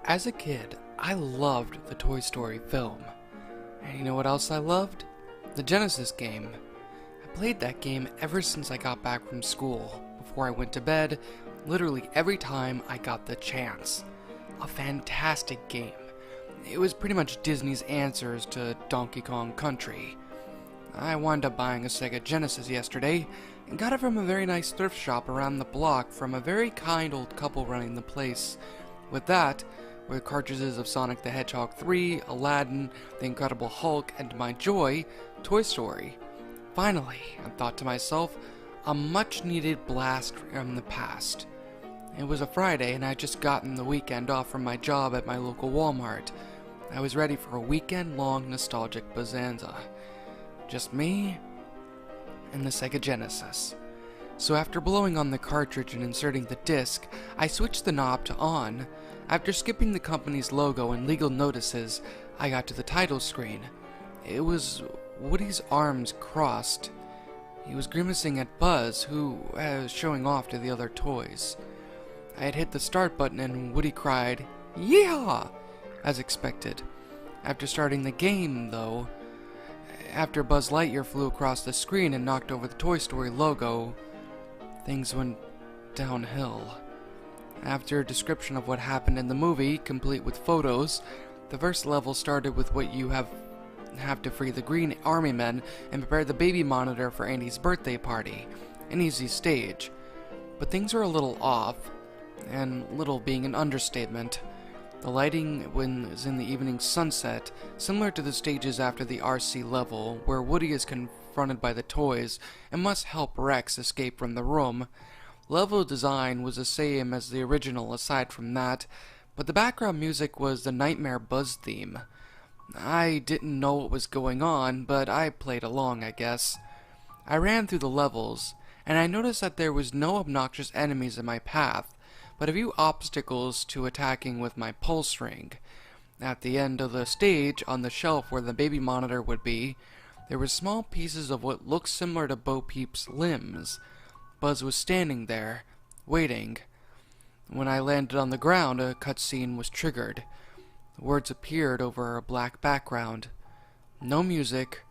As a kid, I loved the Toy Story film. And you know what else I loved? The Genesis game. I played that game ever since I got back from school, before I went to bed, literally every time I got the chance. A fantastic game. It was pretty much Disney's answers to Donkey Kong Country. I wound up buying a Sega Genesis yesterday, and got it from a very nice thrift shop around the block from a very kind old couple running the place. With that, were cartridges of Sonic the Hedgehog 3, Aladdin, The Incredible Hulk, and my joy, Toy Story. Finally, I thought to myself, a much-needed blast from the past. It was a Friday, and I had just gotten the weekend off from my job at my local Walmart. I was ready for a weekend-long nostalgic bonanza. Just me and the Sega Genesis. So after blowing on the cartridge and inserting the disc, I switched the knob to on. After skipping the company's logo and legal notices, I got to the title screen. It was Woody's arms crossed. He was grimacing at Buzz, who was showing off to the other toys. I had hit the start button and Woody cried, "Yeehaw!" as expected. After starting the game, though, after Buzz Lightyear flew across the screen and knocked over the Toy Story logo, things went downhill. After a description of what happened in the movie, complete with photos, the first level started with what you have to free the Green Army Men and prepare the baby monitor for Andy's birthday party. An easy stage. But things are a little off, and little being an understatement. The lighting was in the evening sunset, similar to the stages after the RC level, where Woody is confronted by the toys and must help Rex escape from the room. Level design was the same as the original aside from that, but the background music was the Nightmare Buzz theme. I didn't know what was going on, but I played along, I guess. I ran through the levels, and I noticed that there was no obnoxious enemies in my path, but a few obstacles to attacking with my pulse ring. At the end of the stage, on the shelf where the baby monitor would be, there were small pieces of what looked similar to Bo Peep's limbs. Buzz was standing there, waiting. When I landed on the ground, a cutscene was triggered. Words appeared over a black background. No music,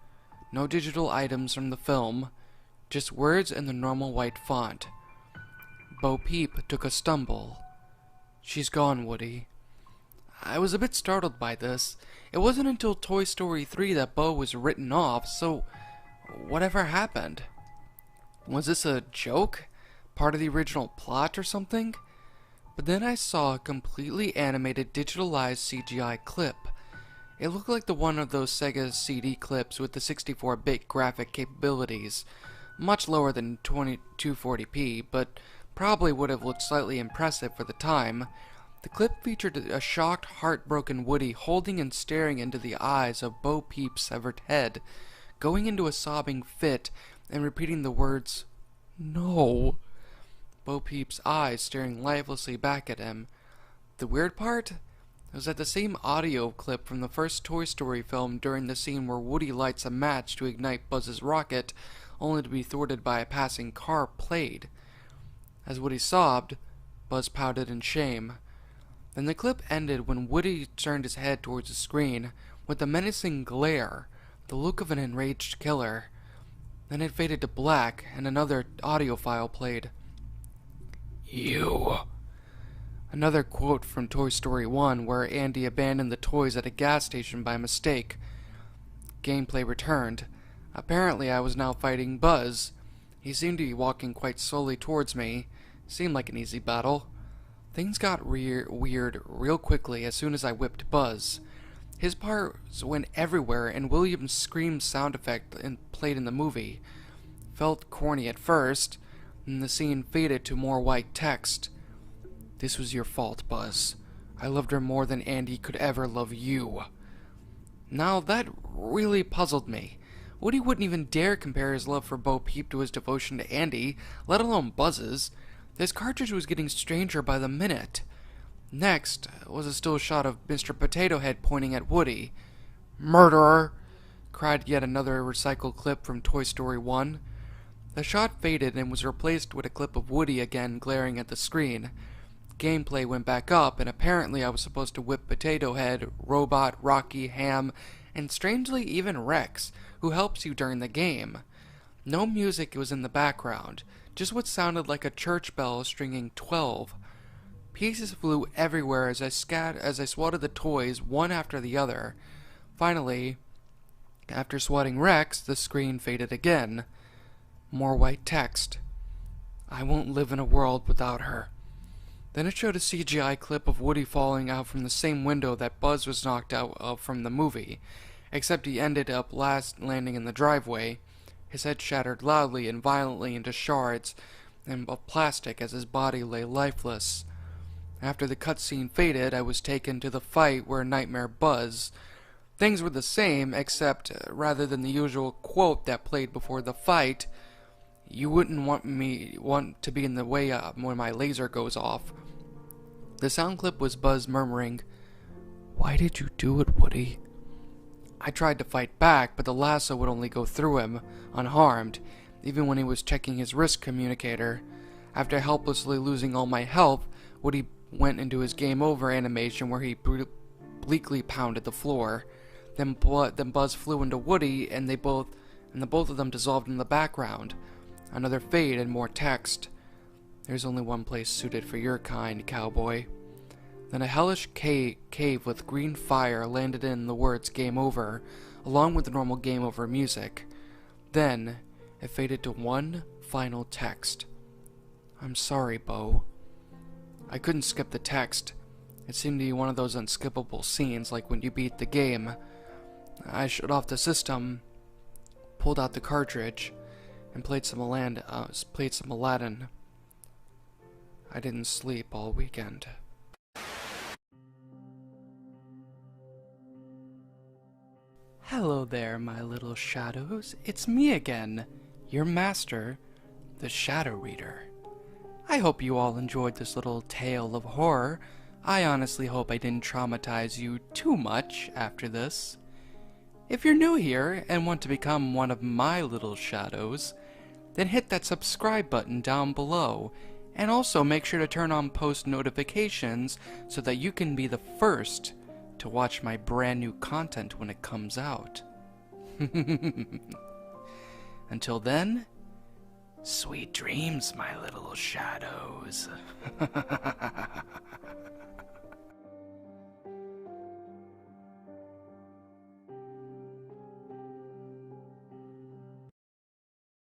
no digital items from the film, just words in the normal white font. Bo Peep took a stumble. "She's gone, Woody." I was a bit startled by this. It wasn't until Toy Story 3 that Bo was written off, so whatever happened? Was this a joke? Part of the original plot or something? But then I saw a completely animated digitalized CGI clip. It looked like the one of those Sega CD clips with the 64-bit graphic capabilities. Much lower than 2240p, but probably would have looked slightly impressive for the time. The clip featured a shocked, heartbroken Woody holding and staring into the eyes of Bo Peep's severed head, going into a sobbing fit and repeating the words, "No." Bo Peep's eyes staring lifelessly back at him. The weird part was that the same audio clip from the first Toy Story film during the scene where Woody lights a match to ignite Buzz's rocket, only to be thwarted by a passing car, played. As Woody sobbed, Buzz pouted in shame. Then the clip ended when Woody turned his head towards the screen with a menacing glare, the look of an enraged killer. Then it faded to black, and another audio file played. "You." Another quote from Toy Story 1, where Andy abandoned the toys at a gas station by mistake. Gameplay returned. Apparently I was now fighting Buzz. He seemed to be walking quite slowly towards me. Seemed like an easy battle. Things got weird real quickly as soon as I whipped Buzz. His parts went everywhere, and William's scream sound effect played in the movie. Felt corny at first, and the scene faded to more white text. "This was your fault, Buzz. I loved her more than Andy could ever love you." Now that really puzzled me. Woody wouldn't even dare compare his love for Bo Peep to his devotion to Andy, let alone Buzz's. This cartridge was getting stranger by the minute. Next was a still shot of Mr. Potato Head pointing at Woody. "Murderer!" cried yet another recycled clip from Toy Story 1. The shot faded and was replaced with a clip of Woody again glaring at the screen. gameplay went back up, and apparently I was supposed to whip Potato Head, Robot, Rocky, Ham, and strangely even Rex, who helps you during the game. No music was in the background, just what sounded like a church bell stringing 12. Pieces flew everywhere as I swatted the toys one after the other. Finally, after swatting Rex, the screen faded again. More white text. I won't live in a world without her. Then it showed a CGI clip of Woody falling out from the same window that Buzz was knocked out of from the movie, except he ended up landing in the driveway. His head shattered loudly and violently into shards of plastic as his body lay lifeless. After the cutscene faded, I was taken to the fight where Nightmare Buzz. Things were the same, except rather than the usual quote that played before the fight, "You wouldn't want to be in the way when my laser goes off." The sound clip was Buzz murmuring, "Why did you do it, Woody?" I tried to fight back, but the lasso would only go through him, unharmed, even when he was checking his wrist communicator. After helplessly losing all my health, Woody went into his game over animation where he bleakly pounded the floor. Then Buzz flew into Woody, and the both of them dissolved in the background. Another fade and more text. "There's only one place suited for your kind, cowboy." Then a hellish cave with green fire landed in the words "Game Over," along with the normal Game Over music. Then it faded to one final text. "I'm sorry, Bo." I couldn't skip the text. It seemed to be one of those unskippable scenes like when you beat the game. I shut off the system, pulled out the cartridge, and played some Aladdin. I didn't sleep all weekend. Hello there, my little shadows. It's me again, your master, the Shadow Reader. I hope you all enjoyed this little tale of horror. I honestly hope I didn't traumatize you too much after this. If you're new here and want to become one of my little shadows, then hit that subscribe button down below, and also make sure to turn on post notifications so that you can be the first to watch my brand new content when it comes out. Until then, sweet dreams, my little shadows.